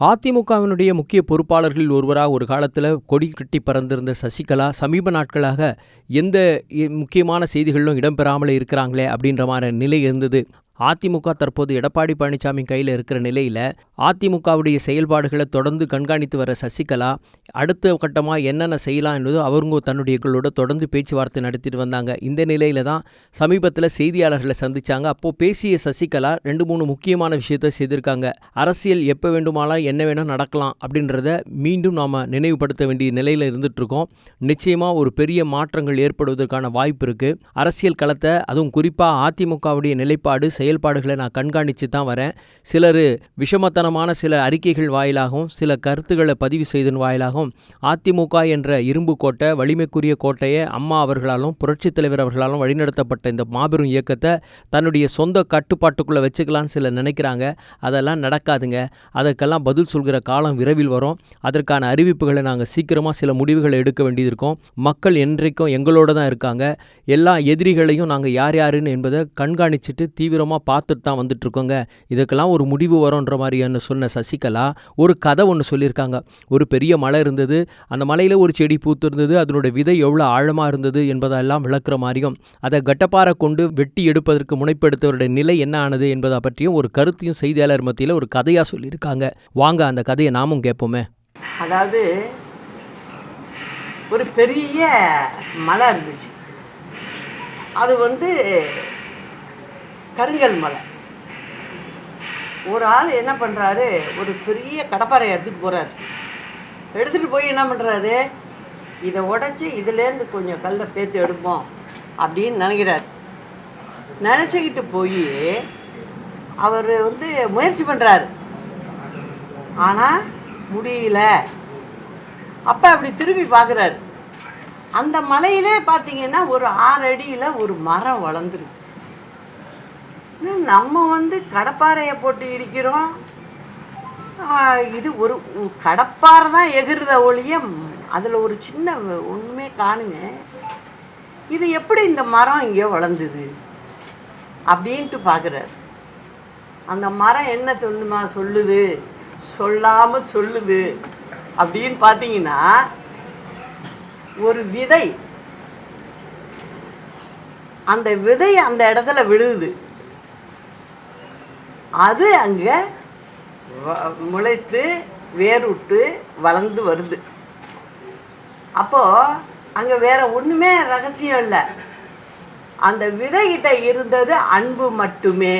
அதிமுகவினுடைய முக்கிய பொறுப்பாளர்களில் ஒருவராக ஒரு காலத்தில் கொடி கட்டி பறந்திருந்த சசிகலா சமீப நாட்களாக எந்த முக்கியமான செய்திகளிலும் இடம்பெறாமலே இருக்கிறாங்களே அப்படின்ற மாதிரி நிலை இருந்தது. அதிமுக தற்போது எடப்பாடி பழனிசாமி கையில் இருக்கிற நிலையில் அதிமுகவுடைய செயல்பாடுகளை தொடர்ந்து கண்காணித்து வர சசிகலா அடுத்த கட்டமாக என்னென்ன செய்யலாம் என்பது அவங்க தன்னுடையகளோட தொடர்ந்து பேச்சுவார்த்தை நடத்திட்டு வந்தாங்க. இந்த நிலையில் தான் சமீபத்தில் செய்தியாளர்களை சந்தித்தாங்க. அப்போது பேசிய சசிகலா 2-3 முக்கியமான விஷயத்தை செய்திருக்காங்க. அரசியல் எப்போ வேண்டுமானால் என்ன வேணும் நடக்கலாம் அப்படின்றத மீண்டும் நாம் நினைவுபடுத்த வேண்டிய நிலையில் இருந்துகிட்ருக்கோம். நிச்சயமாக ஒரு பெரிய மாற்றங்கள் ஏற்படுவதற்கான வாய்ப்பு இருக்குது. அரசியல் களத்தை அதுவும் குறிப்பாக அதிமுகவுடைய நிலைப்பாடு செயல்பாடுகளை நான் கண்காணித்து தான் வரேன். சிலர் விஷமத்தனமான சில அறிக்கைகள் வாயிலாகவும் சில கருத்துக்களை பதிவு செய்தன் வாயிலாகவும் அதிமுக என்ற இரும்பு கோட்டை வலிமைக்குரிய கோட்டையை அம்மா அவர்களாலும் புரட்சித் தலைவர் அவர்களாலும் வழிநடத்தப்பட்ட இந்த மாபெரும் இயக்கத்தை தன்னுடைய சொந்த கட்டுப்பாட்டுக்குள்ளே வச்சுக்கலான்னு சிலர் நினைக்கிறாங்க. அதெல்லாம் நடக்காதுங்க. அதற்கெல்லாம் பதில் சொல்கிற காலம் விரைவில் வரும். அதற்கான அறிவிப்புகளை நாங்கள் சீக்கிரமாக சில முடிவுகளை எடுக்க வேண்டியது இருக்கும். மக்கள் என்றைக்கும் எங்களோட தான் இருக்காங்க. எல்லா எதிரிகளையும் நாங்கள் யார் யாருன்னு என்பதை கண்காணிச்சுட்டு தீவிரமாக பார்த்துட்டு தான் வந்துட்டுருக்கோங்க. இதுக்கெல்லாம் ஒரு முடிவு வரும்ன்ற மாதிரியான சொன்ன சசிகலா ஒரு கதை ஒன்று சொல்லியிருக்காங்க. ஒரு பெரிய மலை இருந்தது. அந்த மலையில் ஒரு செடி பூத்து இருந்தது. அதனுடைய விதை எவ்வளோ ஆழமாக இருந்தது என்பதெல்லாம் விளக்குற மாதிரியும் அதை கட்டப்பாறை கொண்டு வெட்டி எடுப்பதற்கு முனைப்பெடுத்தவருடைய நிலை என்ன ஆனது என்பதை பற்றியும் ஒரு கருத்தையும் செய்தியாளர் மத்தியில் ஒரு கதையாக சொல்லியிருக்காங்க. வாங்க அந்த கதையை நாமும் கேட்போமே. அதாவது ஒரு பெரிய மலை இருந்துச்சு. அது கருங்கல் மலை. ஒரு ஆள் என்ன பண்ணுறாரு, ஒரு பெரிய கடப்பாறை எடுத்துகிட்டு போகிறார். எடுத்துகிட்டு போய் என்ன பண்ணுறாரு, இதை உடச்சி இதுலேருந்து கொஞ்சம் கல்லை பேத்து எடுப்போம் அப்படின்னு நினைக்கிறார். நினச்சிக்கிட்டு போய் அவர் முயற்சி பண்ணுறாரு. ஆனால் முடியல. அப்போ அப்படி திரும்பி பார்க்குறாரு. அந்த மலையிலே பார்த்தீங்கன்னா ஒரு 6 அடியில் ஒரு மரம் வளர்ந்துருக்கு. நம்ம கடப்பாறையை போட்டு இடிக்கிறோம். இது ஒரு கடப்பாறை தான் எகிருத ஒழிய அதில் ஒரு சின்ன ஒன்றுமே காணுங்க. இது எப்படி இந்த மரம் இங்கே வளர்ந்துது அப்படின்ட்டு பார்க்குறாரு. அந்த மரம் என்ன சொல்லுது, சொல்லாமல் சொல்லுது அப்படின்னு பார்த்தீங்கன்னா, ஒரு விதை, அந்த விதை அந்த இடத்துல விழுது. அது அங்கே முளைத்து வேறுட்டு வளர்ந்து வருது. அப்போது அங்கே வேற ஒன்றுமே ரகசியம் இல்லை. அந்த விதைகிட்ட இருந்தது அன்பு மட்டுமே.